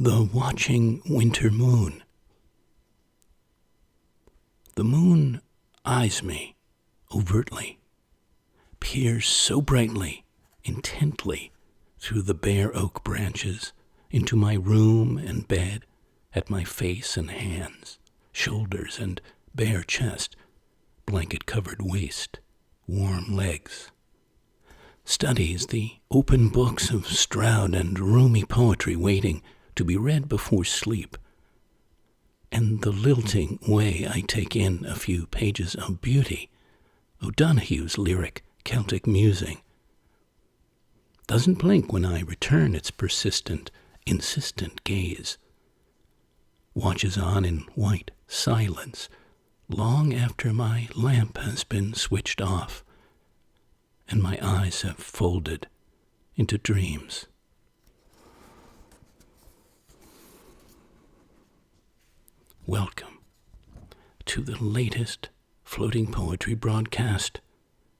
The watching winter moon. The moon eyes me overtly, peers so brightly, intently, through the bare oak branches, into my room and bed, at my face and hands, shoulders and bare chest, blanket-covered waist, warm legs. Studies the open books of Stroud and roomy poetry waiting to be read before sleep, and the lilting way I take in a few pages of beauty, O'Donoghue's lyric Celtic musing. Doesn't blink when I return its persistent, insistent gaze. Watches on in white silence long after my lamp has been switched off and my eyes have folded into dreams. Welcome to the latest floating poetry broadcast,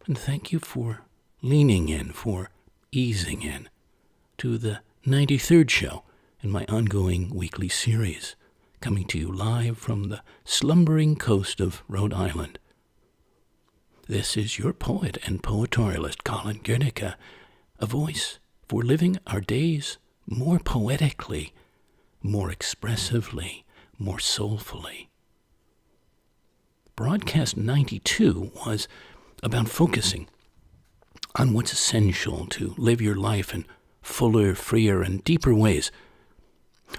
and thank you for leaning in, for easing in to the 93rd show in my ongoing weekly series, coming to you live from the slumbering coast of Rhode Island. This is your poet and poetorialist Colin Goedecke, a voice for living our days more poetically, more expressively, more soulfully. Broadcast 92 was about focusing on what's essential to live your life in fuller, freer, and deeper ways,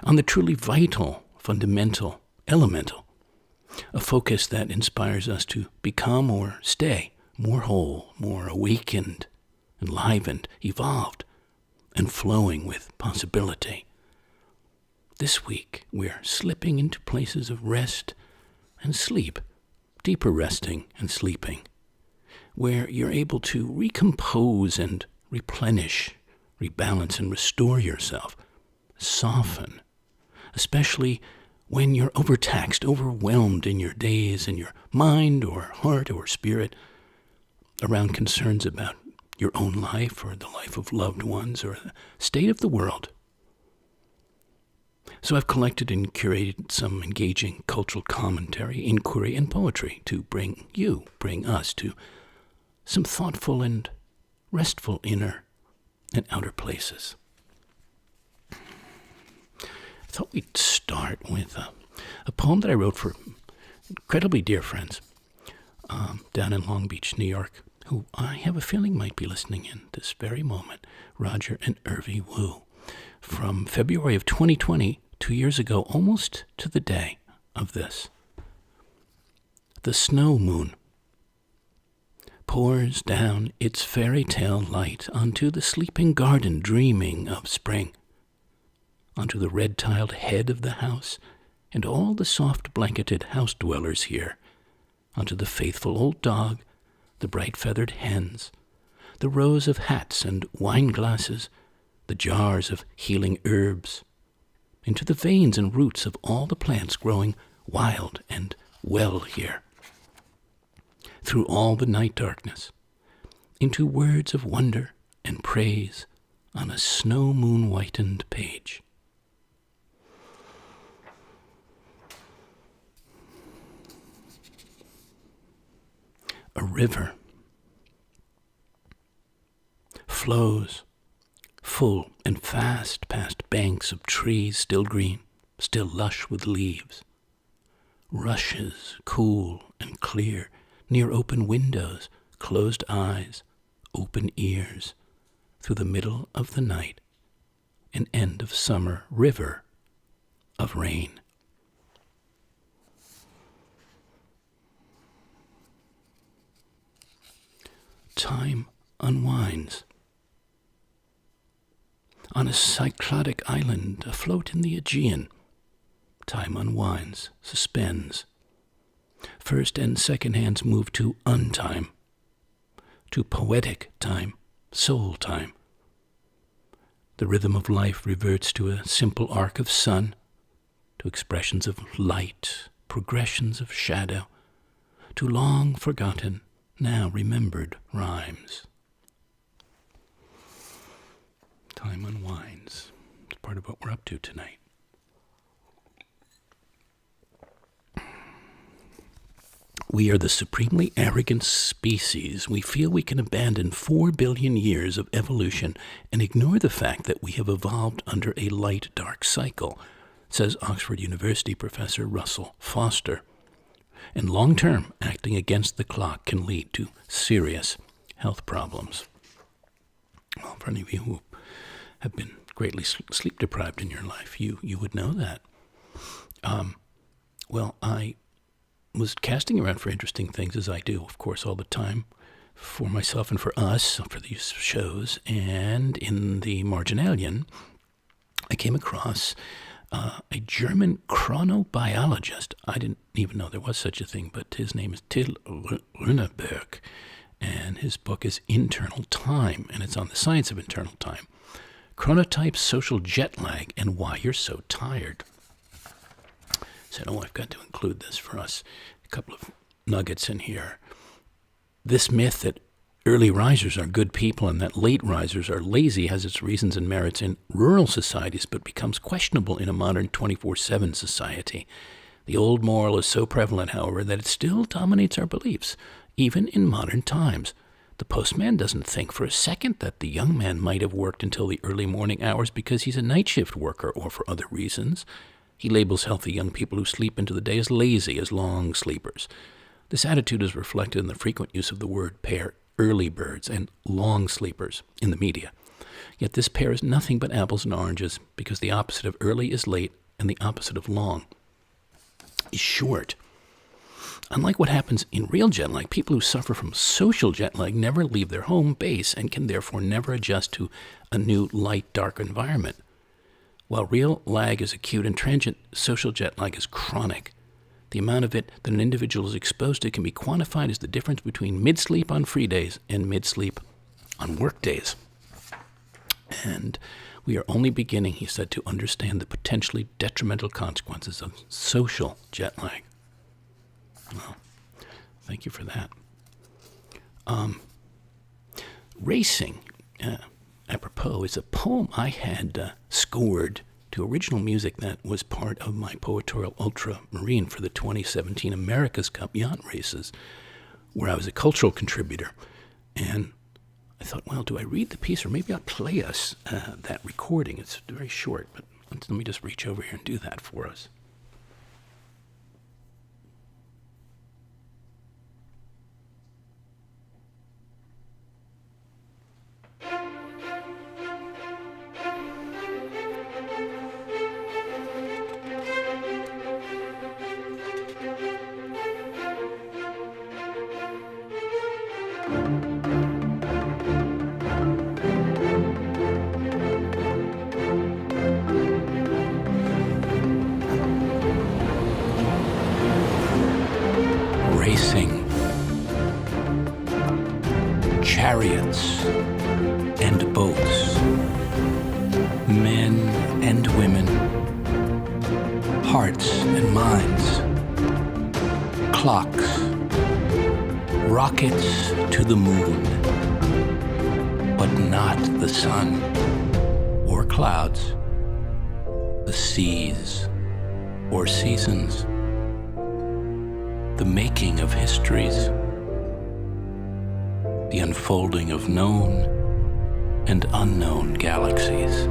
on the truly vital, fundamental, elemental, a focus that inspires us to become or stay more whole, more awakened, enlivened, evolved, and flowing with possibility. This week, we're slipping into places of rest and sleep, deeper resting and sleeping, where you're able to recompose and replenish, rebalance and restore yourself, soften, especially when you're overtaxed, overwhelmed in your days, in your mind or heart or spirit, around concerns about your own life or the life of loved ones or the state of the world. So I've collected and curated some engaging cultural commentary, inquiry, and poetry to bring us to some thoughtful and restful inner and outer places. I thought we'd start with a poem that I wrote for incredibly dear friends down in Long Beach, New York, who I have a feeling might be listening in this very moment, Roger and Irvy Wu, from February of 2020, 2 years ago, almost to the day of this. The snow moon pours down its fairy tale light onto the sleeping garden dreaming of spring, onto the red-tiled head of the house and all the soft-blanketed house-dwellers here, onto the faithful old dog, the bright-feathered hens, the rows of hats and wine glasses, the jars of healing herbs, into the veins and roots of all the plants growing wild and well here, through all the night darkness, into words of wonder and praise on a snow-moon-whitened page. A river flows full and fast past banks of trees still green, still lush with leaves, rushes cool and clear near open windows, closed eyes, open ears, through the middle of the night, an end of summer river of rain. Time unwinds. On a cyclotic island afloat in the Aegean, time unwinds, suspends. First and second hands move to untime, to poetic time, soul time. The rhythm of life reverts to a simple arc of sun, to expressions of light, progressions of shadow, to long forgotten, now remembered rhymes. Time unwinds. It's part of what we're up to tonight. We are the supremely arrogant species. We feel we can abandon 4 billion years of evolution and ignore the fact that we have evolved under a light-dark cycle, says Oxford University professor Russell Foster. And long-term, acting against the clock can lead to serious health problems. Well, for any of you who have been greatly sleep-deprived in your life, you would know that. Well, I was casting around for interesting things, as I do, of course, all the time, for myself and for us, for these shows. And in the Marginalian, I came across a German chronobiologist. I didn't even know there was such a thing, but his name is Till Runeberg, and his book is Internal Time, and it's on the science of internal time. Chronotype, social jet lag, and why you're so tired. Said, I've got to include this for us. A couple of nuggets in here. This myth that early risers are good people and that late risers are lazy has its reasons and merits in rural societies, but becomes questionable in a modern 24/7 society. The old moral is so prevalent, however, that it still dominates our beliefs, even in modern times. The postman doesn't think for a second that the young man might have worked until the early morning hours because he's a night shift worker or for other reasons. He labels healthy young people who sleep into the day as lazy, as long sleepers. This attitude is reflected in the frequent use of the word pair early birds and long sleepers in the media. Yet this pair is nothing but apples and oranges, because the opposite of early is late and the opposite of long is short. Unlike what happens in real jet lag, people who suffer from social jet lag never leave their home base and can therefore never adjust to a new light, dark environment. While real lag is acute and transient, social jet lag is chronic. The amount of it that an individual is exposed to can be quantified as the difference between mid-sleep on free days and mid-sleep on work days. And we are only beginning, he said, to understand the potentially detrimental consequences of social jet lag. Well, thank you for that. Racing, apropos, is a poem I had scored to original music that was part of my Poetorial Ultramarine for the 2017 America's Cup yacht races, where I was a cultural contributor. And I thought, well, do I read the piece, or maybe I'll play us that recording? It's very short, but let me just reach over here and do that for us. Racing, chariots and boats, men and women, hearts and minds, clocks, rockets to the moon, but not the sun or clouds, the seas or seasons. The making of histories, the unfolding of known and unknown galaxies.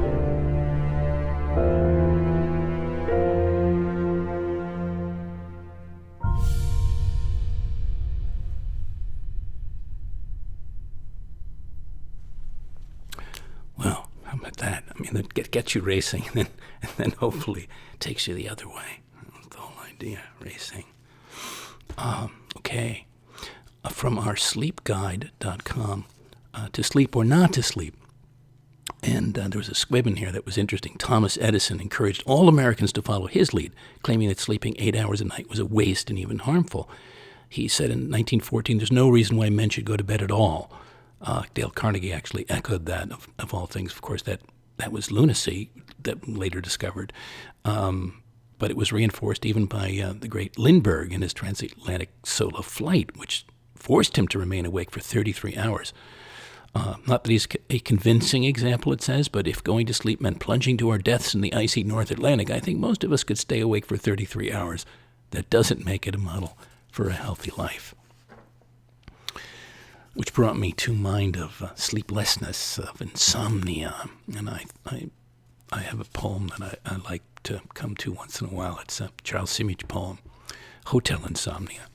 Well, how about that? I mean, that gets you racing, and then hopefully takes you the other way. That's the whole idea, racing. Okay, from our sleepguide.com, to sleep or not to sleep. And there was a squib in here that was interesting. Thomas Edison encouraged all Americans to follow his lead, claiming that sleeping 8 hours a night was a waste and even harmful. He said in 1914, there's no reason why men should go to bed at all. Dale Carnegie actually echoed that, of all things. Of course, that was lunacy, that later discovered. But it was reinforced even by the great Lindbergh in his transatlantic solo flight, which forced him to remain awake for 33 hours. Not that he's a convincing example, it says, but if going to sleep meant plunging to our deaths in the icy North Atlantic, I think most of us could stay awake for 33 hours. That doesn't make it a model for a healthy life. Which brought me to mind of sleeplessness, of insomnia. And I have a poem that I like to come to once in a while. It's a Charles Simic poem, Hotel Insomnia.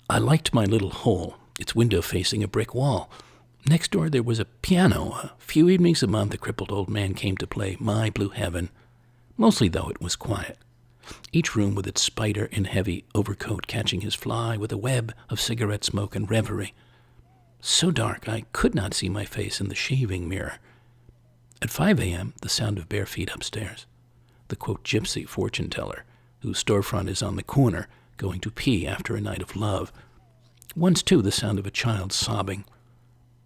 I liked my little hole, its window facing a brick wall. Next door there was a piano. A few evenings a month a crippled old man came to play My Blue Heaven. Mostly, though, it was quiet. Each room with its spider in heavy overcoat catching his fly with a web of cigarette smoke and reverie. So dark I could not see my face in the shaving mirror. At 5 a.m., the sound of bare feet upstairs. The, quote, gypsy fortune teller, whose storefront is on the corner, going to pee after a night of love. Once, too, the sound of a child sobbing.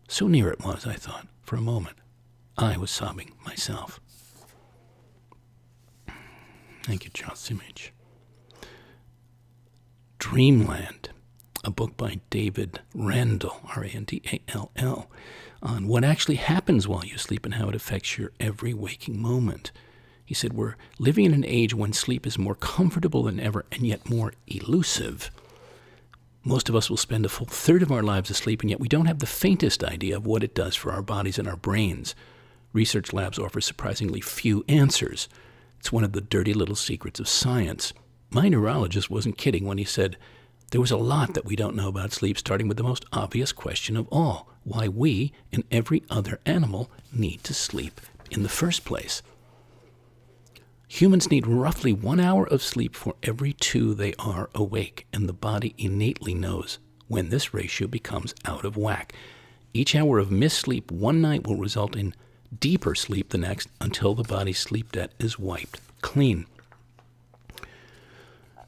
So near it was, I thought, for a moment. I was sobbing myself. Thank you, Charles Simic. Dreamland, a book by David Randall, Randall, on what actually happens while you sleep and how it affects your every waking moment. He said, we're living in an age when sleep is more comfortable than ever and yet more elusive. Most of us will spend a full third of our lives asleep, and yet we don't have the faintest idea of what it does for our bodies and our brains. Research labs offer surprisingly few answers. It's one of the dirty little secrets of science. My neurologist wasn't kidding when he said, there was a lot that we don't know about sleep, starting with the most obvious question of all, why we and every other animal need to sleep in the first place. Humans need roughly 1 hour of sleep for every 2 they are awake, and the body innately knows when this ratio becomes out of whack. Each hour of missed sleep one night will result in deeper sleep the next until the body's sleep debt is wiped clean.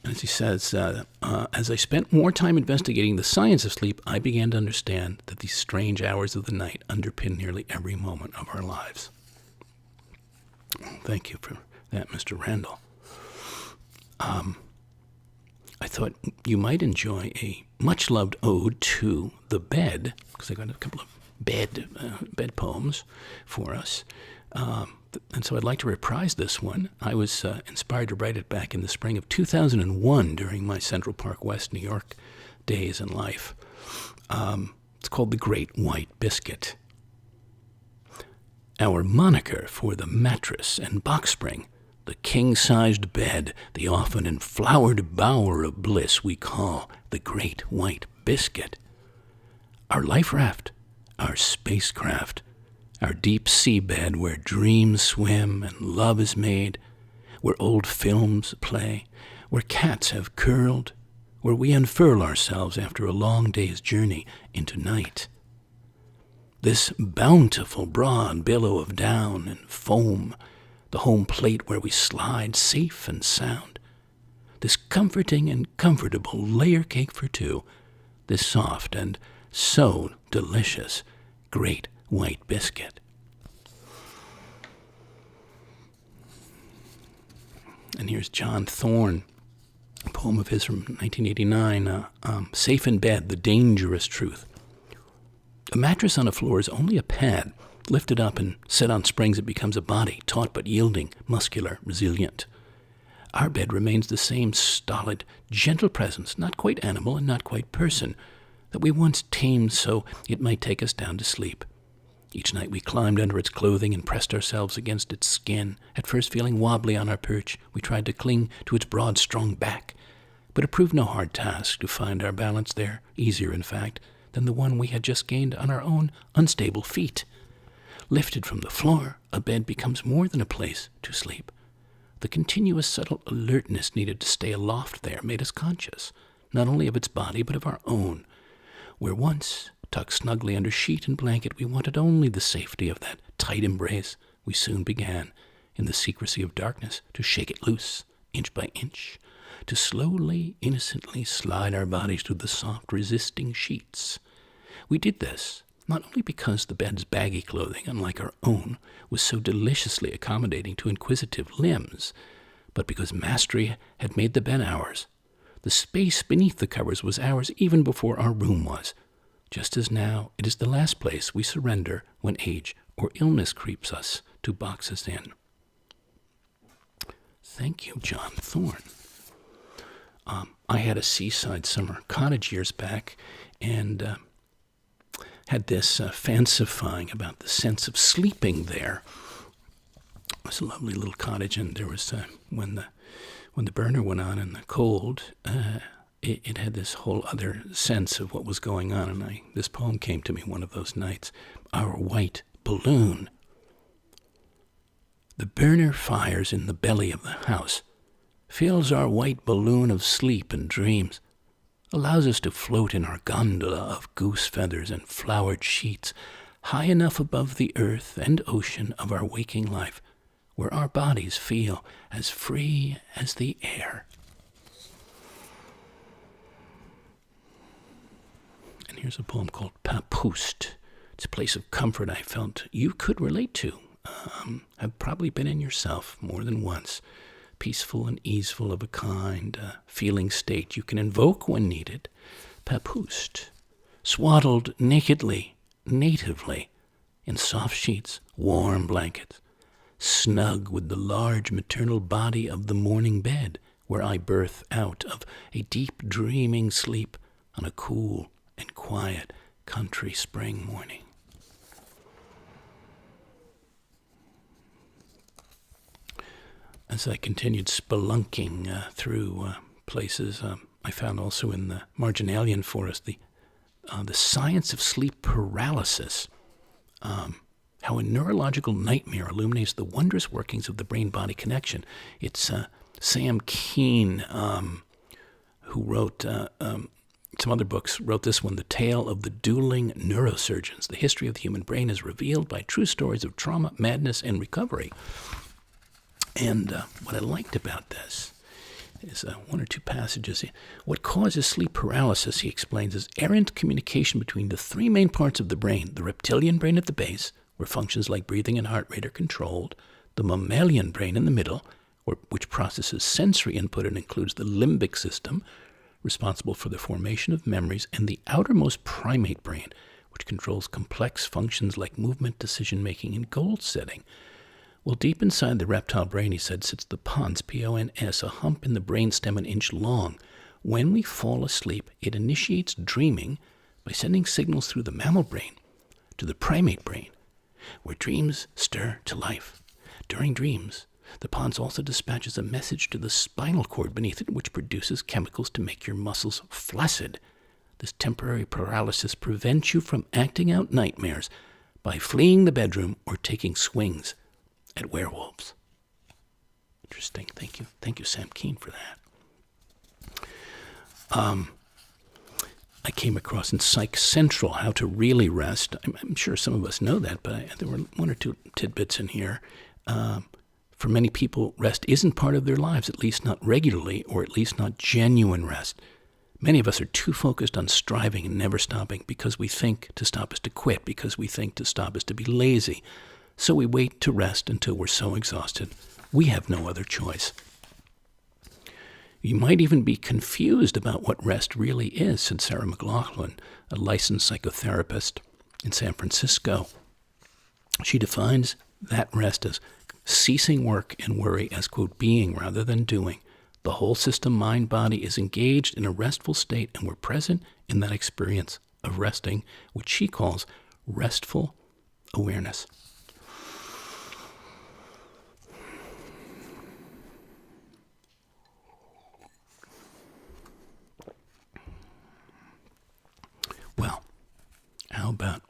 As he says, as I spent more time investigating the science of sleep, I began to understand that these strange hours of the night underpin nearly every moment of our lives. Thank you for that, Mr. Randall. I thought you might enjoy a much-loved ode to the bed, because I got a couple of bed poems for us. And so I'd like to reprise this one. I was inspired to write it back in the spring of 2001 during my Central Park West, New York days in life. It's called The Great White Biscuit. Our moniker for the mattress and box spring, the king-sized bed, the often enflowered bower of bliss we call the Great White Biscuit. Our life raft, our spacecraft, our deep seabed where dreams swim and love is made, where old films play, where cats have curled, where we unfurl ourselves after a long day's journey into night. This bountiful broad billow of down and foam, the home plate where we slide safe and sound. This comforting and comfortable layer cake for 2, this soft and so delicious Great White Biscuit. And here's John Thorne, a poem of his from 1989, Safe in Bed, The Dangerous Truth. A mattress on a floor is only a pad. Lifted up and set on springs, it becomes a body, taut but yielding, muscular, resilient. Our bed remains the same stolid, gentle presence, not quite animal and not quite person, that we once tamed so it might take us down to sleep. Each night we climbed under its clothing and pressed ourselves against its skin. At first feeling wobbly on our perch, we tried to cling to its broad, strong back. But it proved no hard task to find our balance there, easier, in fact, than the one we had just gained on our own unstable feet. Lifted from the floor, a bed becomes more than a place to sleep. The continuous subtle alertness needed to stay aloft there made us conscious, not only of its body, but of our own. Where once, tucked snugly under sheet and blanket, we wanted only the safety of that tight embrace, we soon began, in the secrecy of darkness, to shake it loose, inch by inch, to slowly, innocently slide our bodies through the soft, resisting sheets. We did this, not only because the bed's baggy clothing, unlike our own, was so deliciously accommodating to inquisitive limbs, but because mastery had made the bed ours. The space beneath the covers was ours even before our room was, just as now it is the last place we surrender when age or illness creeps us to box us in. Thank you, John Thorne. I had a seaside summer cottage years back, and had this fancifying about the sense of sleeping there. It was a lovely little cottage, and there was when the burner went on in the cold, it had this whole other sense of what was going on. And this poem came to me one of those nights. Our white balloon. The burner fires in the belly of the house, fills our white balloon of sleep and dreams, allows us to float in our gondola of goose feathers and flowered sheets, high enough above the earth and ocean of our waking life, where our bodies feel as free as the air. And here's a poem called Papoust. It's a place of comfort I felt you could relate to, have probably been in yourself more than once. Peaceful and easeful of a kind, feeling state you can invoke when needed. Papoust, swaddled nakedly, natively, in soft sheets, warm blankets, snug with the large maternal body of the morning bed, where I birth out of a deep dreaming sleep on a cool and quiet country spring morning. As I continued spelunking through places, I found also in the marginalian forest the science of sleep paralysis, how a neurological nightmare illuminates the wondrous workings of the brain-body connection. It's Sam Keen, who wrote some other books, wrote this one, The Tale of the Dueling Neurosurgeons. The history of the human brain is revealed by true stories of trauma, madness, and recovery. And what I liked about this is one or two passages. What causes sleep paralysis, he explains, is errant communication between the three main parts of the brain: the reptilian brain at the base, where functions like breathing and heart rate are controlled; the mammalian brain in the middle, which processes sensory input and includes the limbic system, responsible for the formation of memories; and the outermost primate brain, which controls complex functions like movement, decision-making, and goal setting. Well, deep inside the reptile brain, he said, sits the pons, P-O-N-S, a hump in the brainstem an inch long. When we fall asleep, it initiates dreaming by sending signals through the mammal brain to the primate brain, where dreams stir to life. During dreams, the pons also dispatches a message to the spinal cord beneath it, which produces chemicals to make your muscles flaccid. This temporary paralysis prevents you from acting out nightmares by fleeing the bedroom or taking swings at werewolves. Interesting. Thank you. Thank you, Sam Keen, for that. I came across in Psych Central How to Really Rest. I'm sure some of us know that, but there were one or two tidbits in here. For many people, rest isn't part of their lives, at least not regularly, or at least not genuine rest. Many of us are too focused on striving and never stopping because we think to stop is to quit, because we think to stop is to be lazy. So we wait to rest until we're so exhausted we have no other choice. You might even be confused about what rest really is, said Sarah Mclaughlin, a licensed psychotherapist in San Francisco. She defines that rest as ceasing work and worry as, quote, being rather than doing. The whole system, mind, body, is engaged in a restful state, and we're present in that experience of resting, which she calls restful awareness. Well, how about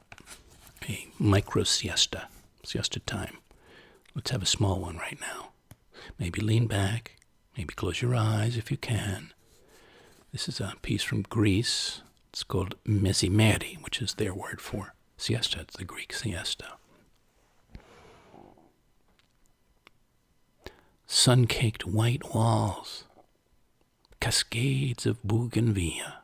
a micro siesta time? Let's have a small one right now. Maybe lean back, maybe close your eyes if you can. This is a piece from Greece. It's called mesimeri, which is their word for siesta. It's the Greek siesta. Sun-caked white walls, cascades of bougainvillea,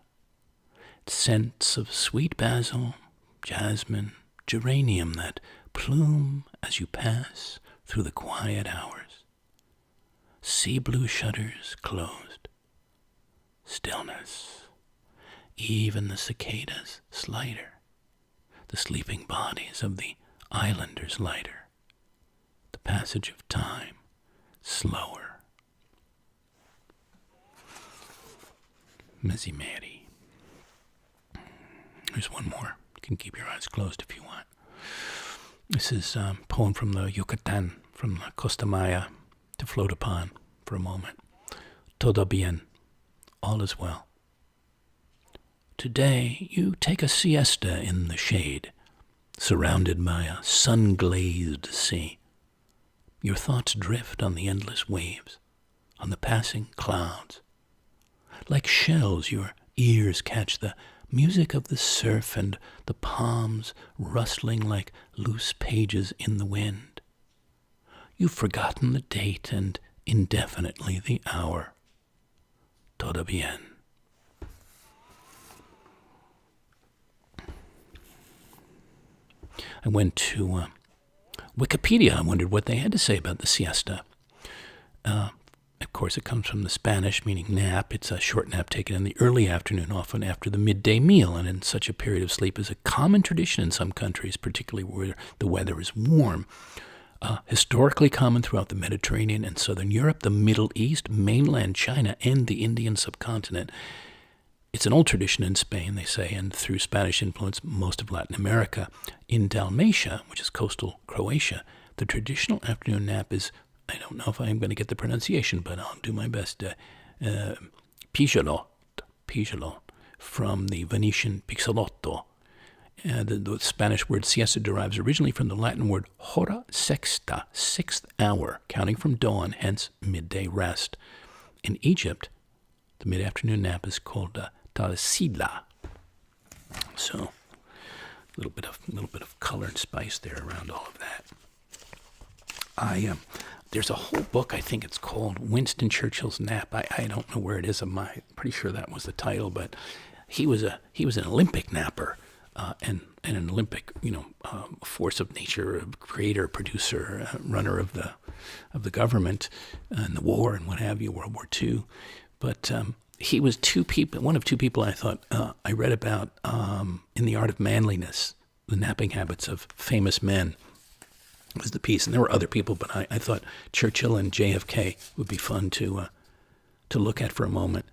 scents of sweet basil, jasmine, geranium that plume as you pass through the quiet hours. Sea blue shutters closed. Stillness. Even the cicadas slighter. The sleeping bodies of the islanders lighter. The passage of time slower. Mesimeri. There's one more. You can keep your eyes closed if you want. This is a poem from the Yucatan, from the Costa Maya, to float upon for a moment. Todo bien. All is well. Today you take a siesta in the shade, surrounded by a sun-glazed sea. Your thoughts drift on the endless waves, on the passing clouds. Like shells, your ears catch the music of the surf and the palms rustling like loose pages in the wind. You've forgotten the date and indefinitely the hour. Todo bien. I went to Wikipedia. I wondered what they had to say about the siesta. Of course, it comes from the Spanish, meaning nap. It's a short nap taken in the early afternoon, often after the midday meal, and in such a period of sleep is a common tradition in some countries, particularly where the weather is warm. Historically common throughout the Mediterranean and southern Europe, the Middle East, mainland China, and the Indian subcontinent. It's an old tradition in Spain, they say, and through Spanish influence, most of Latin America. In Dalmatia, which is coastal Croatia, the traditional afternoon nap is, I don't know if I'm going to get the pronunciation, but I'll do my best, pijolot, from the Venetian pixolotto. The Spanish word siesta derives originally from the Latin word hora sexta, sixth hour, counting from dawn, hence midday rest. In Egypt, the mid-afternoon nap is called tarsila. So, a little bit of color and spice there around all of that. There's a whole book, I think it's called Winston Churchill's Nap. I don't know where it is. I'm pretty sure that was the title, but he was an Olympic napper, and an Olympic, force of nature, creator, producer, runner of the government in the war and what have you, World War II. But he was one of two people I thought I read about in The Art of Manliness, the napping habits of famous men. Was the piece, and there were other people, but I thought Churchill and JFK would be fun to look at for a moment.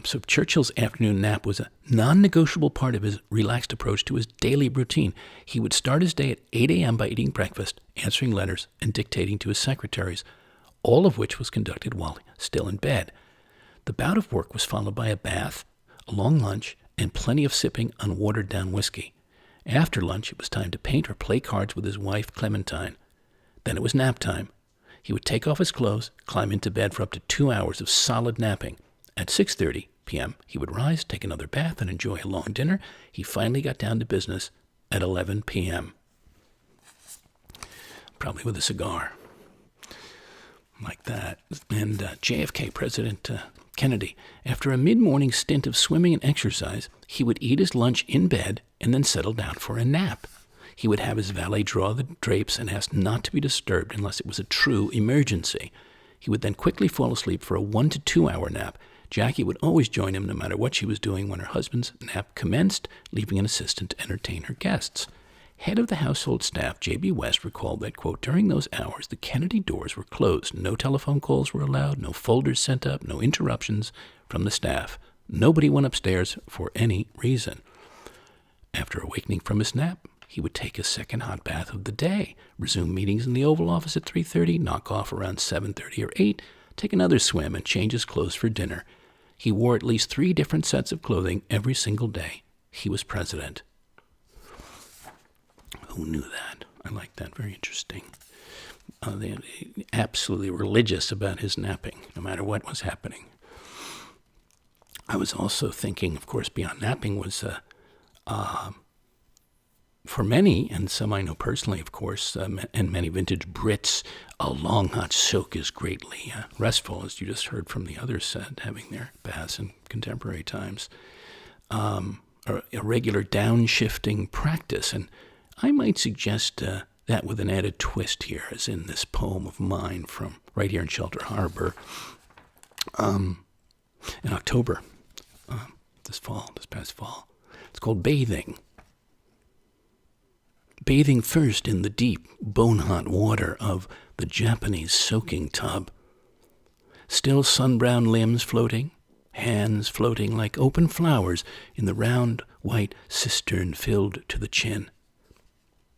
So Churchill's afternoon nap was a non-negotiable part of his relaxed approach to his daily routine. He would start his day at 8 a.m. by eating breakfast, answering letters, and dictating to his secretaries, all of which was conducted while still in bed. The bout of work was followed by a bath, a long lunch, and plenty of sipping on watered-down whiskey. After lunch, it was time to paint or play cards with his wife, Clementine. Then it was nap time. He would take off his clothes, climb into bed for up to 2 hours of solid napping. At 6:30 p.m., he would rise, take another bath, and enjoy a long dinner. He finally got down to business at 11 p.m., probably with a cigar, like that. And JFK, President Kennedy, after a mid-morning stint of swimming and exercise, he would eat his lunch in bed and then settle down for a nap. He would have his valet draw the drapes and ask not to be disturbed unless it was a true emergency. He would then quickly fall asleep for a 1 to 2 hour nap. Jackie would always join him no matter what she was doing when her husband's nap commenced, leaving an assistant to entertain her guests. Head of the household staff, J.B. West, recalled that, quote, during those hours, the Kennedy doors were closed. No telephone calls were allowed, no folders sent up, no interruptions from the staff. Nobody went upstairs for any reason. After awakening from his nap, he would take his second hot bath of the day, resume meetings in the Oval Office at 3:30, knock off around 7:30 or 8, take another swim, and change his clothes for dinner. He wore at least 3 different sets of clothing every single day. He was president. Who knew that? I like that. Very interesting. They're absolutely religious about his napping, no matter what was happening. I was also thinking, of course, beyond napping was, for many, and some I know personally, of course, and many vintage Brits, a long hot soak is greatly restful, as you just heard from the others having their baths in contemporary times. A regular downshifting practice, and I might suggest that with an added twist here, as in this poem of mine from right here in Shelter Harbor in October, this past fall. It's called Bathing. Bathing first in the deep, bone-hot water of the Japanese soaking tub. Still sun-browned limbs floating, hands floating like open flowers in the round white cistern filled to the chin.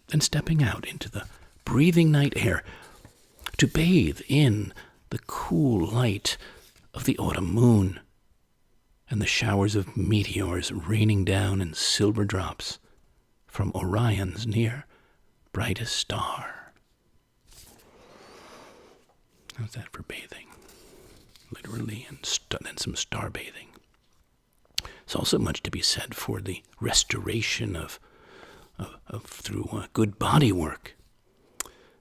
Then stepping out into the breathing night air to bathe in the cool light of the autumn moon and the showers of meteors raining down in silver drops from Orion's near brightest star. How's that for bathing? Literally, and some star bathing. There's also much to be said for the restoration of through good body work.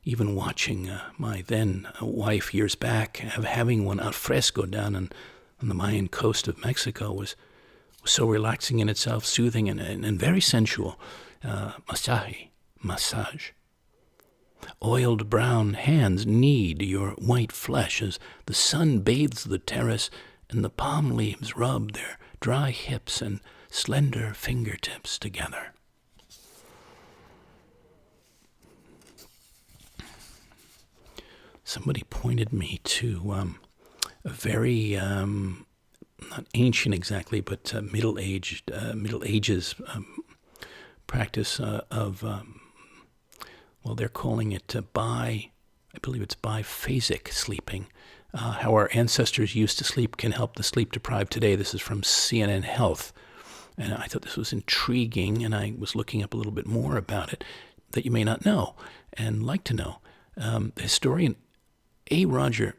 Even watching my then wife years back having one al fresco down on the Mayan coast of Mexico was so relaxing in itself, soothing and very sensual. Massage. Oiled brown hands knead your white flesh as the sun bathes the terrace and the palm leaves rub their dry hips and slender fingertips together. Somebody pointed me to a very, not ancient exactly, but Middle Ages practice of, they're calling it I believe it's biphasic sleeping. How our ancestors used to sleep can help the sleep-deprived today. This is from CNN Health. And I thought this was intriguing, and I was looking up a little bit more about it that you may not know and like to know. The historian A. Roger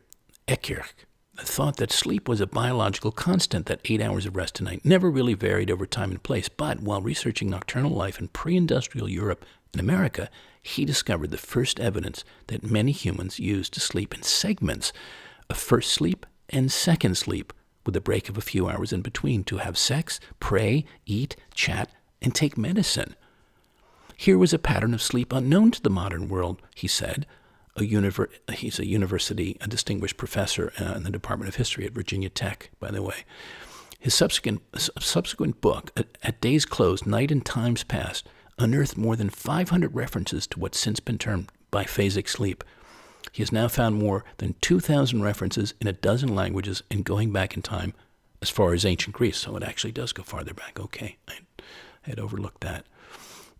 Ekirch thought that sleep was a biological constant, that 8 hours of rest a night never really varied over time and place. But while researching nocturnal life in pre-industrial Europe and America, he discovered the first evidence that many humans used to sleep in segments of first sleep and second sleep, with a break of a few hours in between to have sex, pray, eat, chat, and take medicine. Here was a pattern of sleep unknown to the modern world, he said. He's a distinguished professor in the Department of History at Virginia Tech, by the way. His subsequent book, At Day's Close, Night and Times Past, unearthed more than 500 references to what's since been termed biphasic sleep. He has now found more than 2,000 references in a dozen languages and going back in time as far as ancient Greece. So it actually does go farther back. Okay, I had overlooked that.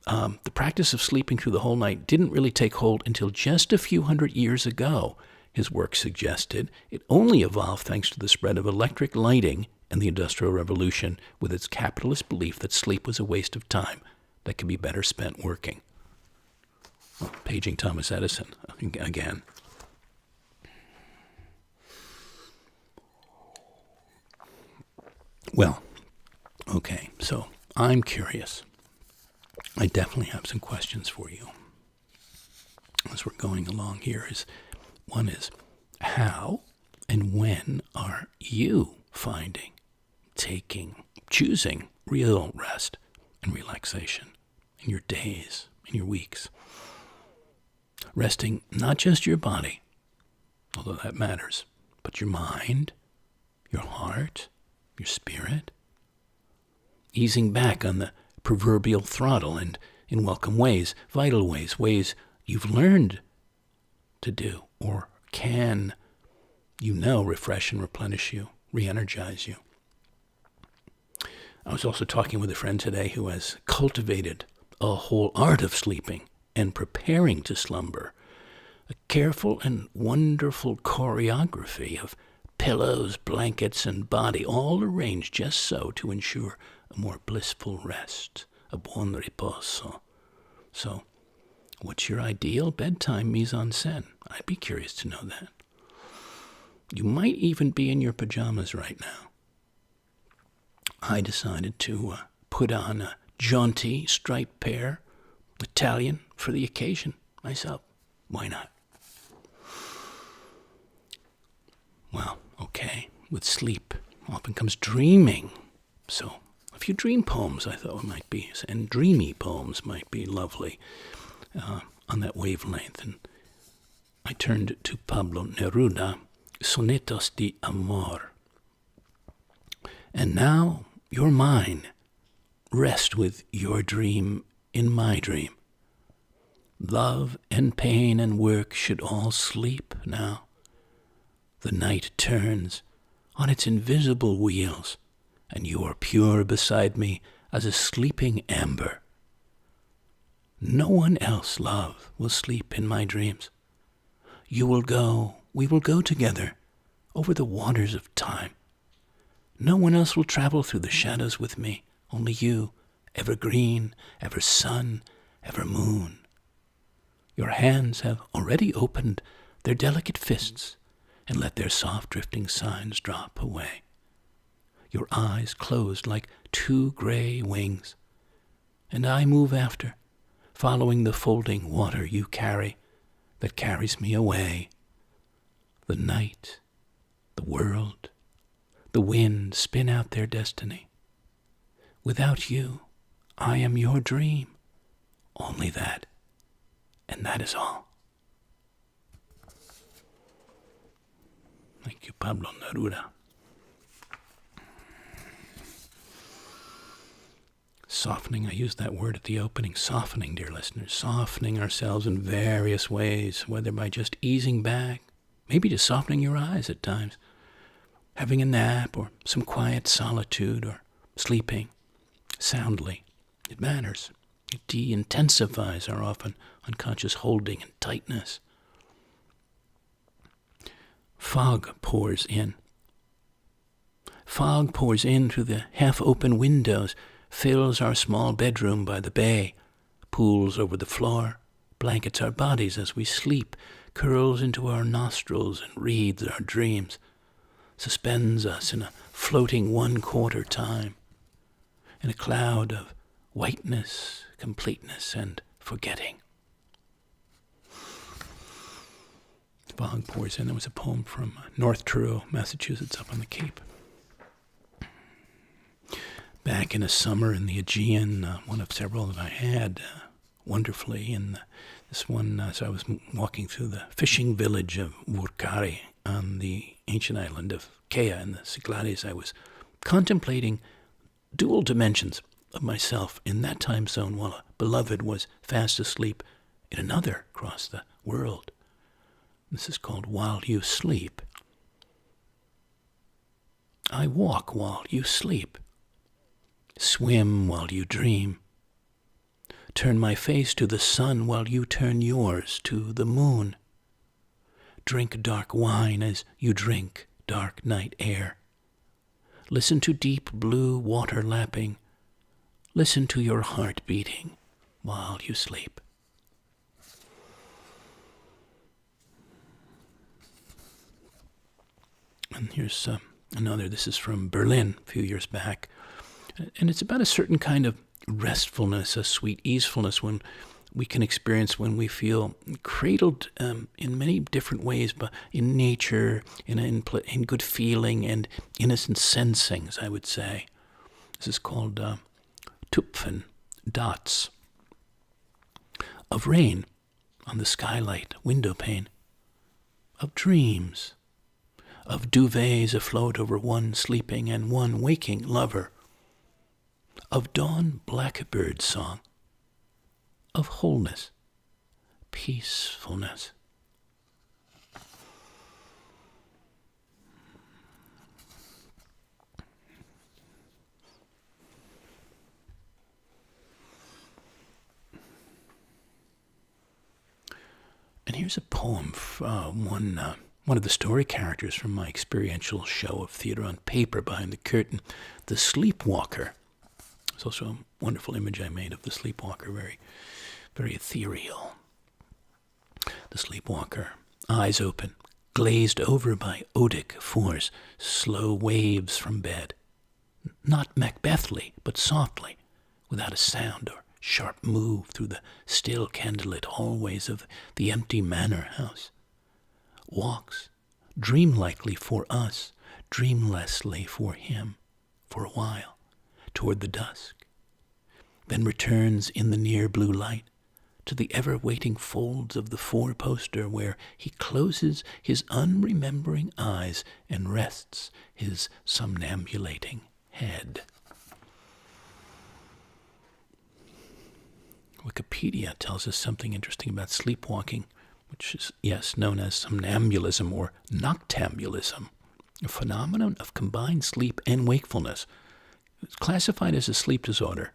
The practice of sleeping through the whole night didn't really take hold until just a few hundred years ago, his work suggested. It only evolved thanks to the spread of electric lighting and the Industrial Revolution, with its capitalist belief that sleep was a waste of time that could be better spent working. Well, paging Thomas Edison again. Well, okay, so I'm curious. I definitely have some questions for you as we're going along here. One is, how and when are you finding, choosing real rest and relaxation in your days, in your weeks? Resting not just your body, although that matters, but your mind, your heart, your spirit. Easing back on the proverbial throttle and in welcome ways, vital ways, ways you've learned to do or can, refresh and replenish you, re-energize you. I was also talking with a friend today who has cultivated a whole art of sleeping and preparing to slumber, a careful and wonderful choreography of pillows, blankets, and body, all arranged just so to ensure a more blissful rest, a buon riposo. So, what's your ideal bedtime mise-en-scène? I'd be curious to know that. You might even be in your pajamas right now. I decided to put on a jaunty striped pair, Italian, for the occasion myself. Why not? Well, okay, with sleep often comes dreaming. So a few dream poems I thought might be, and dreamy poems might be lovely on that wavelength. And I turned to Pablo Neruda, Sonetos de Amor. And now you're mine. Rest with your dream in my dream. Love and pain and work should all sleep now. The night turns, on its invisible wheels, and you are pure beside me as a sleeping amber. No one else, love, will sleep in my dreams. We will go together over the waters of time. No one else will travel through the shadows with me, only you, ever green, ever sun, ever moon. Your hands have already opened their delicate fists and let their soft drifting signs drop away. Your eyes closed like two gray wings, and I move after, following the folding water you carry that carries me away. The night, the world, the wind spin out their destiny. Without you, I am your dream, only that, and that is all. Thank you, Pablo Neruda. Softening, I used that word at the opening, softening, dear listeners, softening ourselves in various ways, whether by just easing back, maybe just softening your eyes at times, having a nap or some quiet solitude or sleeping soundly. It matters. It de-intensifies our often unconscious holding and tightness. Fog pours in. Fog pours in through the half-open windows, fills our small bedroom by the bay, pools over the floor, blankets our bodies as we sleep, curls into our nostrils and reads our dreams, suspends us in a floating one-quarter time, in a cloud of whiteness, completeness, and forgetting. Fog pours in. There was a poem from North Truro, Massachusetts, up on the Cape. Back in a summer in the Aegean, one of several that I had, wonderfully, in this one, so I was walking through the fishing village of Vurkari on the ancient island of Kea in the Cyclades. I was contemplating dual dimensions of myself in that time zone while a beloved was fast asleep in another across the world. This is called While You Sleep. I walk while you sleep. Swim while you dream. Turn my face to the sun while you turn yours to the moon. Drink dark wine as you drink dark night air. Listen to deep blue water lapping. Listen to your heart beating while you sleep. And here's another. This is from Berlin a few years back. And it's about a certain kind of restfulness, a sweet easefulness when we can experience when we feel cradled in many different ways, but in nature, in good feeling, and innocent sensings, I would say. This is called Tupfen, dots of rain on the skylight window pane, of dreams, of duvets afloat over one sleeping and one waking lover, of dawn blackbird song, of wholeness, peacefulness. And here's a poem from one of the story characters from my experiential show of theater on paper behind the curtain, The Sleepwalker. It's also a wonderful image I made of the Sleepwalker, very, very ethereal. The Sleepwalker, eyes open, glazed over by odic force, slow waves from bed. Not Macbethly, but softly, without a sound or sharp move through the still candlelit hallways of the empty manor house. Walks, dreamlikely for us, dreamlessly for him, for a while, toward the dusk, then returns in the near blue light to the ever-waiting folds of the four-poster where he closes his unremembering eyes and rests his somnambulating head. Wikipedia tells us something interesting about sleepwalking, which is, yes, known as somnambulism or noctambulism. a phenomenon of combined sleep and wakefulness. It's classified as a sleep disorder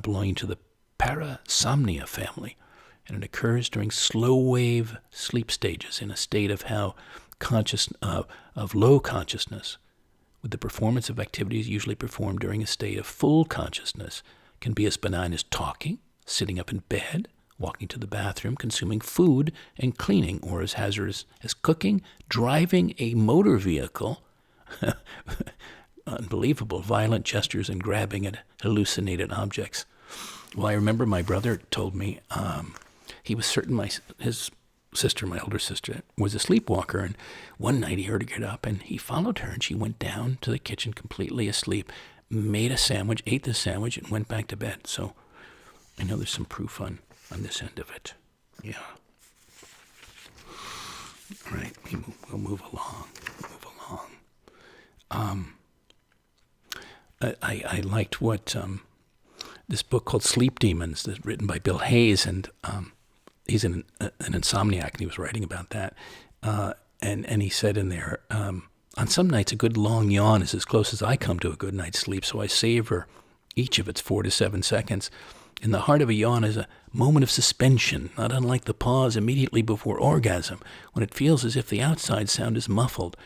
belonging to the parasomnia family, and it occurs during slow-wave sleep stages in a state of low consciousness, with the performance of activities usually performed during a state of full consciousness. Can be as benign as talking, sitting up in bed, walking to the bathroom, consuming food, and cleaning, or as hazardous as cooking, driving a motor vehicle, unbelievable, violent gestures, and grabbing at hallucinated objects. Well, I remember my brother told me he was certain his sister, my older sister, was a sleepwalker, and one night he heard her get up, and he followed her, and she went down to the kitchen completely asleep, made a sandwich, ate the sandwich, and went back to bed. So I know there's some proof on this end of it. Yeah. All right, we'll move along. I liked what this book called Sleep Demons, that's written by Bill Hayes, and he's an insomniac, and he was writing about that. And he said in there, on some nights a good long yawn is as close as I come to a good night's sleep, so I savor each of its 4 to 7 seconds. In the heart of a yawn is a moment of suspension, not unlike the pause immediately before orgasm, when it feels as if the outside sound is muffled.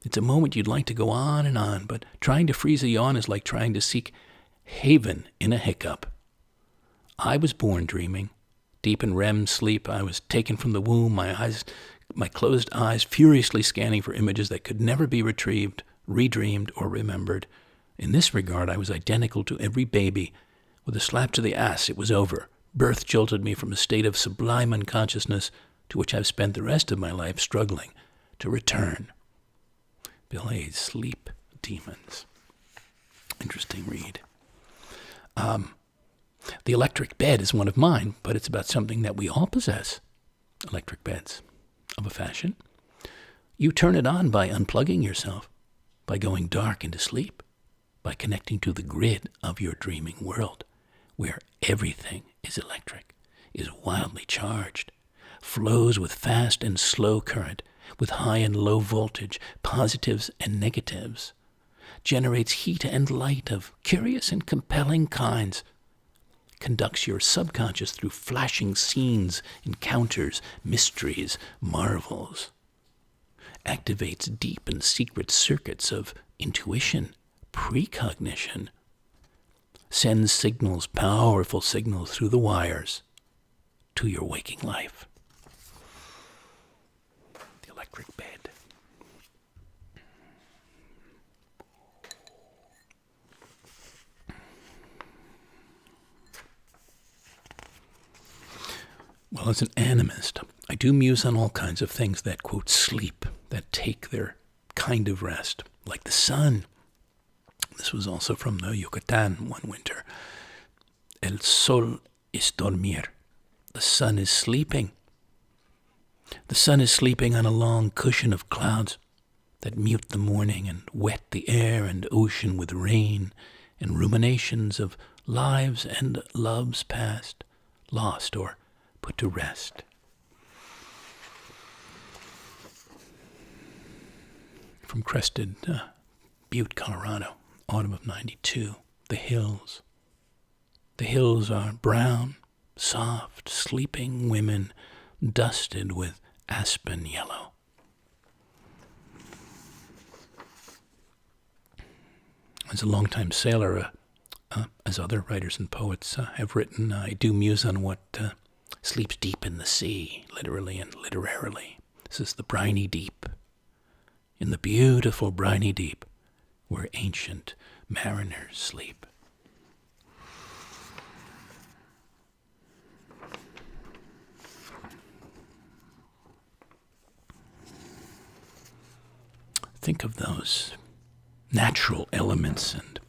It's a moment you'd like to go on, but trying to freeze a yawn is like trying to seek haven in a hiccup. I was born dreaming. Deep in REM sleep, I was taken from the womb, my closed eyes furiously scanning for images that could never be retrieved, redreamed, or remembered. In this regard, I was identical to every baby. With a slap to the ass, it was over. Birth jolted me from a state of sublime unconsciousness to which I've spent the rest of my life struggling to return. Bill Hayes, Sleep Demons. Interesting read. The electric bed is one of mine, but it's about something that we all possess. Electric beds of a fashion. You turn it on by unplugging yourself, by going dark into sleep, by connecting to the grid of your dreaming world, where everything is electric, is wildly charged, flows with fast and slow current, with high and low voltage, positives and negatives, generates heat and light of curious and compelling kinds, conducts your subconscious through flashing scenes, encounters, mysteries, marvels, activates deep and secret circuits of intuition, precognition, sends signals, powerful signals through the wires to your waking life. The electric bed. Well, as an animist, I do muse on all kinds of things that, quote, sleep, that take their kind of rest, like the sun. This was also from the Yucatan one winter. El sol es dormir. The sun is sleeping. The sun is sleeping on a long cushion of clouds that mute the morning and wet the air and ocean with rain and ruminations of lives and loves past, lost or put to rest. From Crested Butte, Colorado, autumn of '92, the hills. The hills are brown, soft, sleeping women dusted with aspen yellow. As a longtime sailor, as other writers and poets have written, I do muse on what sleeps deep in the sea, literally and literarily. This is the briny deep. In the beautiful briny deep, where ancient mariners sleep. Think of those natural elements and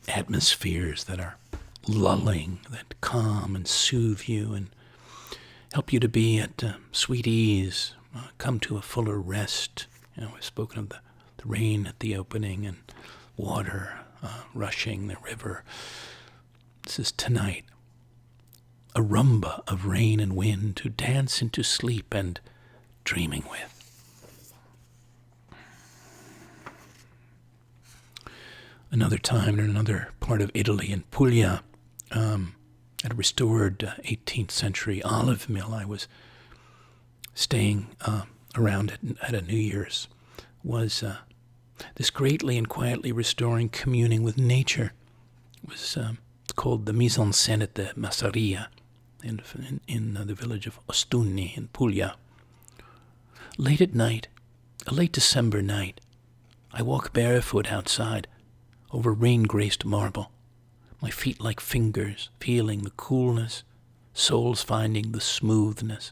atmospheres that are lulling, that calm and soothe you and help you to be at sweet ease, come to a fuller rest. You know, I've spoken of the rain at the opening and water rushing the river. This is tonight, a rumba of rain and wind to dance into sleep and dreaming with. another time in another part of Italy, in Puglia, at a restored 18th century olive mill. I was staying around at a New Year's, was this greatly and quietly restoring communing with nature. It was called the Mise en Scène de Massaria in the village of Ostuni in Puglia. Late at night, a late December night, I walk barefoot outside over rain-graced marble, my feet like fingers feeling the coolness, soles finding the smoothness,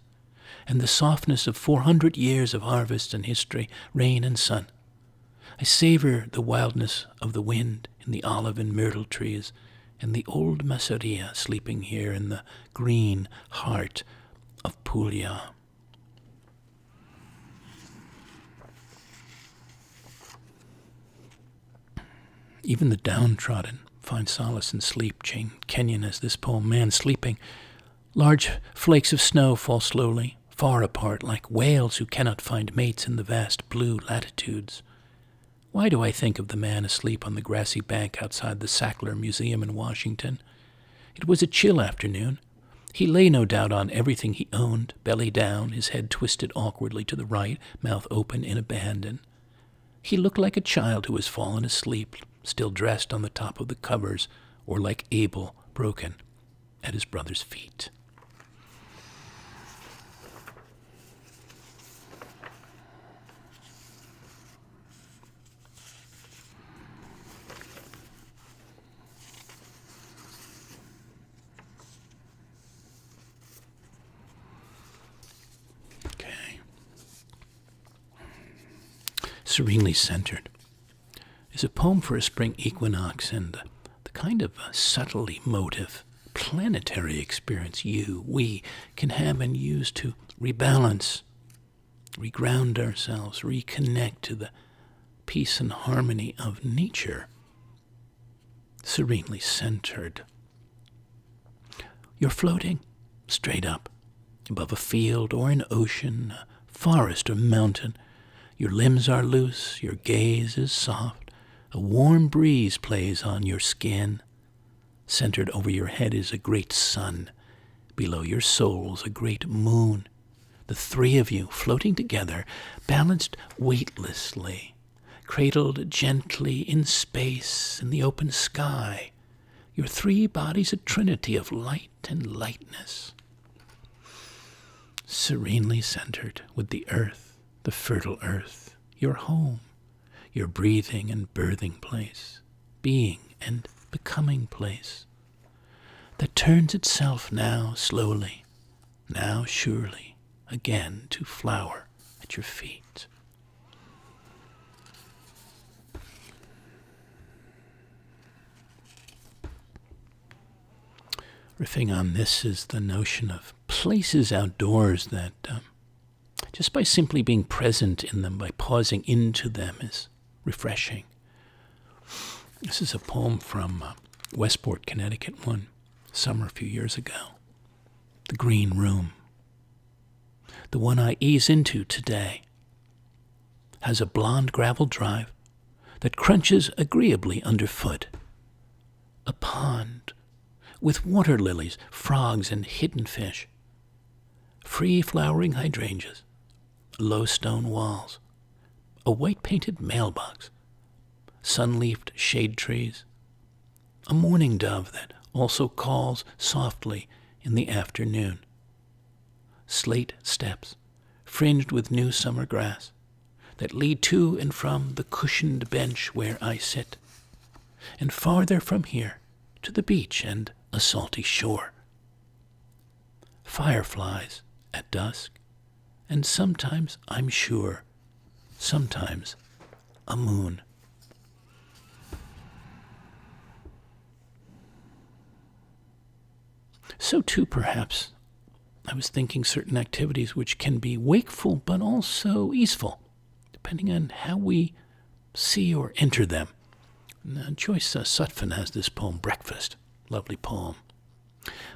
and the softness of 400 years of harvest and history, rain and sun. I savor the wildness of the wind in the olive and myrtle trees, and the old Massaria sleeping here in the green heart of Puglia. Even the downtrodden find solace in sleep. Jane Kenyon has this poem, Man Sleeping. Large flakes of snow fall slowly, far apart, like whales who cannot find mates in the vast blue latitudes. Why do I think of the man asleep on the grassy bank outside the Sackler Museum in Washington? It was a chill afternoon. He lay, no doubt, on everything he owned, belly down, his head twisted awkwardly to the right, mouth open in abandon. He looked like a child who has fallen asleep, still dressed on the top of the covers, or like Abel, broken at his brother's feet. Serenely Centered is a poem for a spring equinox and the kind of subtle, emotive, planetary experience we can have and use to rebalance, reground ourselves, reconnect to the peace and harmony of nature. Serenely centered. You're floating straight up above a field or an ocean, a forest or mountain. Your limbs are loose, your gaze is soft, a warm breeze plays on your skin. Centered over your head is a great sun, below your soles a great moon. The three of you floating together, balanced weightlessly, cradled gently in space, in the open sky. Your three bodies a trinity of light and lightness. Serenely centered with the earth, the fertile earth, your home, your breathing and birthing place, being and becoming place, that turns itself now slowly, now surely, again to flower at your feet. Riffing on this is the notion of places outdoors that just by simply being present in them, by pausing into them, is refreshing. This is a poem from Westport, Connecticut, one summer a few years ago. The Green Room. The one I ease into today has a blonde gravel drive that crunches agreeably underfoot. A pond with water lilies, frogs, and hidden fish. Free-flowering hydrangeas. Low stone walls, a white-painted mailbox, sun-leafed shade trees, a mourning dove that also calls softly in the afternoon, slate steps fringed with new summer grass that lead to and from the cushioned bench where I sit, and farther from here to the beach and a salty shore. Fireflies at dusk, and sometimes, I'm sure, sometimes a moon. So too, perhaps, I was thinking certain activities which can be wakeful but also easeful, depending on how we see or enter them. Joyce Sutphin has this poem, Breakfast. Lovely poem.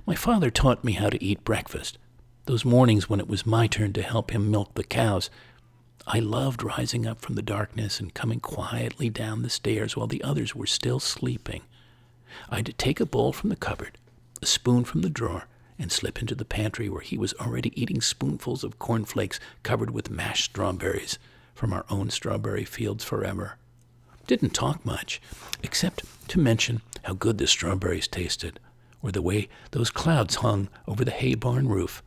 My father taught me how to eat breakfast. Those mornings when it was my turn to help him milk the cows, I loved rising up from the darkness and coming quietly down the stairs while the others were still sleeping. I'd take a bowl from the cupboard, a spoon from the drawer, and slip into the pantry where he was already eating spoonfuls of cornflakes covered with mashed strawberries from our own strawberry fields forever. Didn't talk much, except to mention how good the strawberries tasted, or the way those clouds hung over the hay barn roof.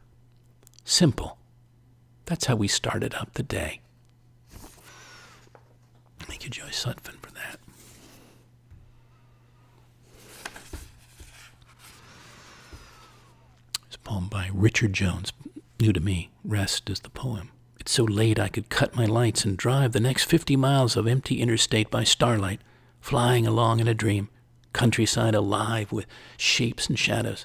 Simple. That's how we started up the day. Thank you, Joyce Sutphin, for that. It's a poem by Richard Jones, new to me. Rest is the poem. It's so late I could cut my lights and drive the next 50 miles of empty interstate by starlight, flying along in a dream, countryside alive with shapes and shadows.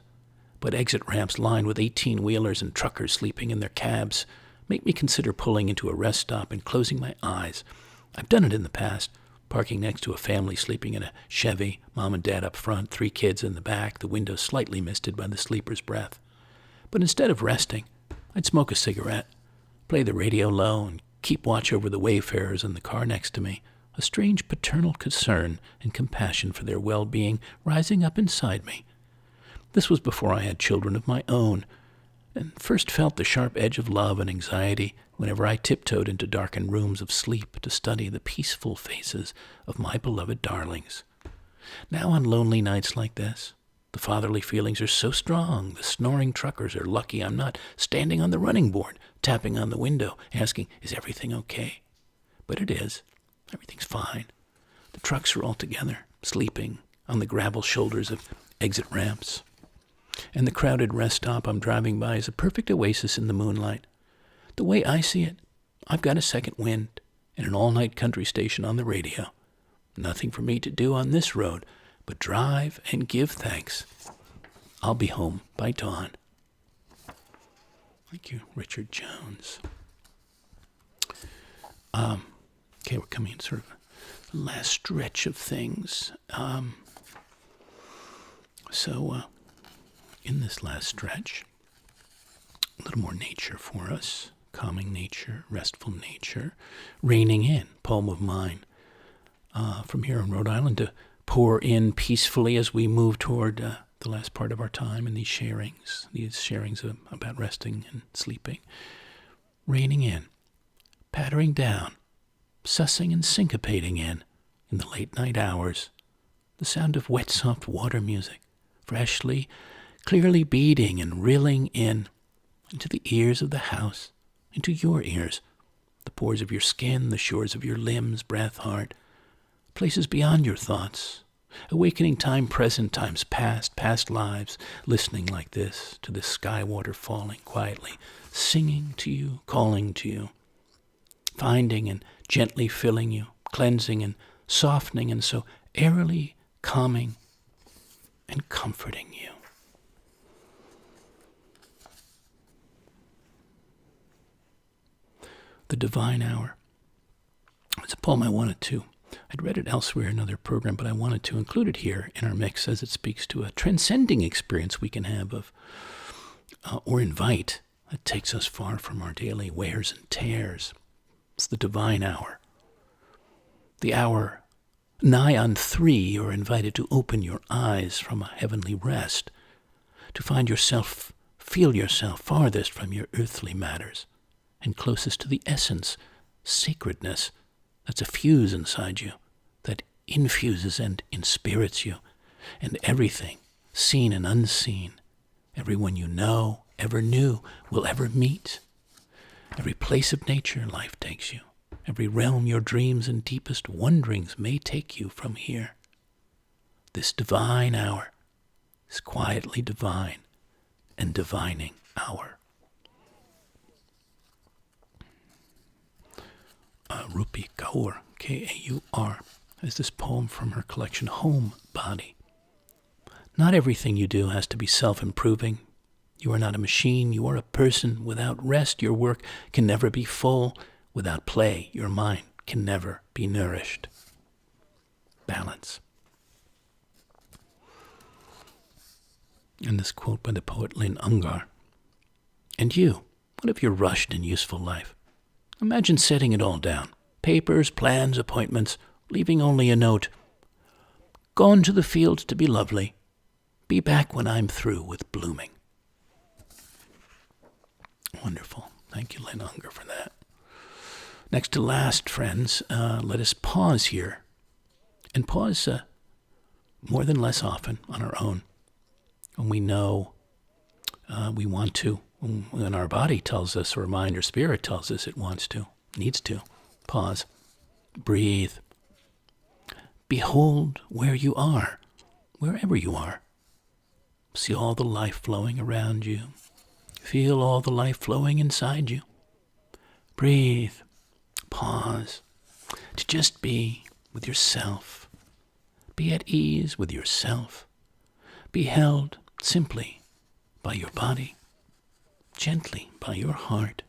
But exit ramps lined with 18-wheelers and truckers sleeping in their cabs make me consider pulling into a rest stop and closing my eyes. I've done it in the past, parking next to a family sleeping in a Chevy, mom and dad up front, 3 kids in the back, the window slightly misted by the sleeper's breath. But instead of resting, I'd smoke a cigarette, play the radio low, and keep watch over the wayfarers in the car next to me, a strange paternal concern and compassion for their well-being rising up inside me. This was before I had children of my own, and first felt the sharp edge of love and anxiety whenever I tiptoed into darkened rooms of sleep to study the peaceful faces of my beloved darlings. Now on lonely nights like this, the fatherly feelings are so strong, the snoring truckers are lucky I'm not standing on the running board, tapping on the window, asking, is everything okay? But it is. Everything's fine. The trucks are all together, sleeping on the gravel shoulders of exit ramps. And the crowded rest stop I'm driving by is a perfect oasis in the moonlight. The way I see it, I've got a second wind and an all-night country station on the radio. Nothing for me to do on this road but drive and give thanks. I'll be home by dawn. Thank you, Richard Jones. Okay, we're coming in sort of the last stretch of things. In this last stretch, a little more nature for us. Calming nature, restful nature. Reining in, poem of mine. From here in Rhode Island to pour in peacefully as we move toward the last part of our time in these sharings about resting and sleeping. Reining in, pattering down, sussing and syncopating in the late night hours, the sound of wet, soft water music, freshly, clearly beating and rilling into the ears of the house, into your ears, the pores of your skin, the shores of your limbs, breath, heart, places beyond your thoughts, awakening time present, times past lives, listening like this to the sky water falling quietly, singing to you, calling to you, finding and gently filling you, cleansing and softening, and so airily calming and comforting you. The Divine Hour. It's a poem I'd read it elsewhere in another program, but I wanted to include it here in our mix as it speaks to a transcending experience we can have of, or invite, that takes us far from our daily wears and tears. It's the Divine Hour. The hour nigh on 3, you're invited to open your eyes from a heavenly rest, to feel yourself farthest from your earthly matters, and closest to the essence, sacredness, that's a fuse inside you, that infuses and inspirits you, and everything, seen and unseen, everyone you know, ever knew, will ever meet. Every place of nature life takes you. Every realm your dreams and deepest wonderings may take you from here. This divine hour is quietly divine and divining hour. Rupi Kaur, K-A-U-R, has this poem from her collection, Home Body. Not everything you do has to be self-improving. You are not a machine. You are a person. Without rest, your work can never be full. Without play, your mind can never be nourished. Balance. And this quote by the poet Lynn Ungar. And you, what of your rushed and useful life? Imagine setting it all down. Papers, plans, appointments, leaving only a note. Gone to the field to be lovely. Be back when I'm through with blooming. Wonderful. Thank you, Lynn Unger, for that. Next to last, friends, let us pause here. And pause more than less often on our own. When we know we want to, when our body tells us, or mind or spirit tells us it wants to, needs to, pause, breathe. Behold where you are, wherever you are. See all the life flowing around you. Feel all the life flowing inside you. Breathe, pause, to just be with yourself. Be at ease with yourself. Be held simply by your body, gently by your heart,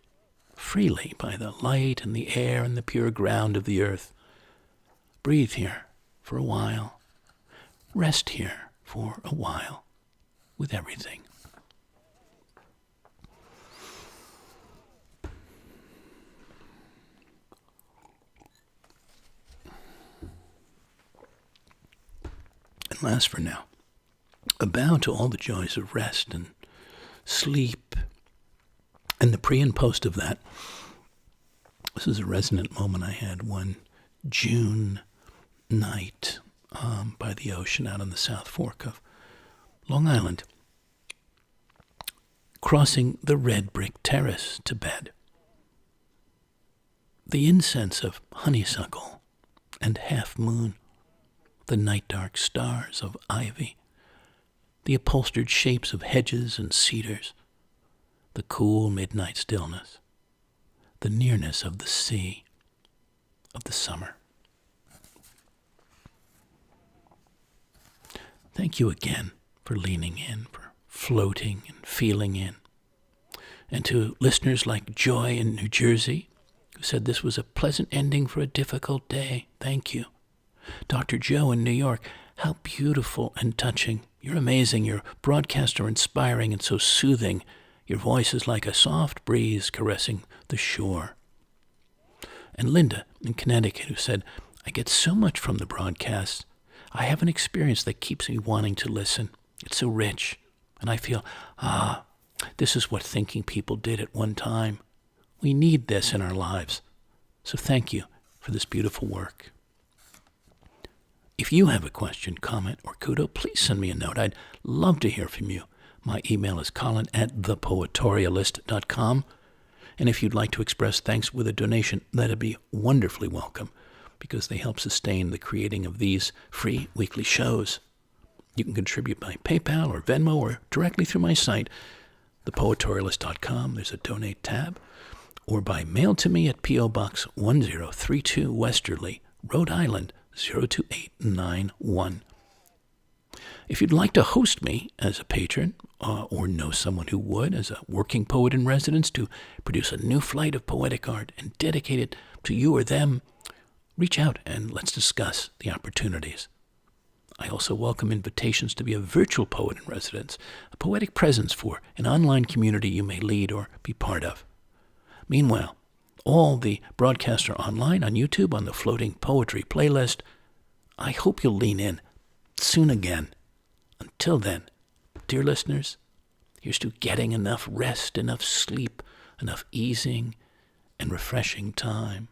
freely by the light and the air and the pure ground of the earth. Breathe here for a while. Rest here for a while with everything. And last for now, a bow to all the joys of rest and sleep, and the pre and post of that. This is a resonant moment I had one June night by the ocean out on the South Fork of Long Island, crossing the red brick terrace to bed. The incense of honeysuckle and half-moon, the night-dark stars of ivy, the upholstered shapes of hedges and cedars, the cool midnight stillness, the nearness of the sea, of the summer. Thank you again for leaning in, for floating and feeling in. And to listeners like Joy in New Jersey, who said this was a pleasant ending for a difficult day, thank you. Dr. Joe in New York, how beautiful and touching. You're amazing. Your broadcasts are inspiring and so soothing. Your voice is like a soft breeze caressing the shore. And Linda in Connecticut, who said, I get so much from the broadcasts. I have an experience that keeps me wanting to listen. It's so rich. And I feel, this is what thinking people did at one time. We need this in our lives. So thank you for this beautiful work. If you have a question, comment, or kudo, please send me a note. I'd love to hear from you. My email is colin@thepoetorialist.com. And if you'd like to express thanks with a donation, that'd be wonderfully welcome, because they help sustain the creating of these free weekly shows. You can contribute by PayPal or Venmo or directly through my site, thepoetorialist.com. There's a donate tab. Or by mail to me at P.O. Box 1032 Westerly, Rhode Island, 02891. If you'd like to host me as a patron, or know someone who would, as a working poet in residence, to produce a new flight of poetic art and dedicate it to you or them, reach out and let's discuss the opportunities. I also welcome invitations to be a virtual poet in residence, a poetic presence for an online community you may lead or be part of. Meanwhile, all the broadcasts are online on YouTube on the Floating Poetry playlist. I hope you'll lean in soon again. Until then, dear listeners, here's to getting enough rest, enough sleep, enough easing and refreshing time,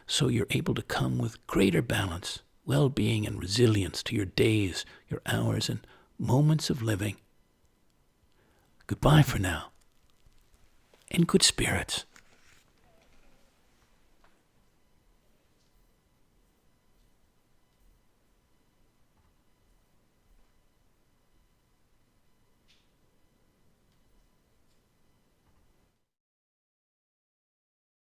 so you're able to come with greater balance, well-being, and resilience to your days, your hours, and moments of living. Goodbye for now, and good spirits.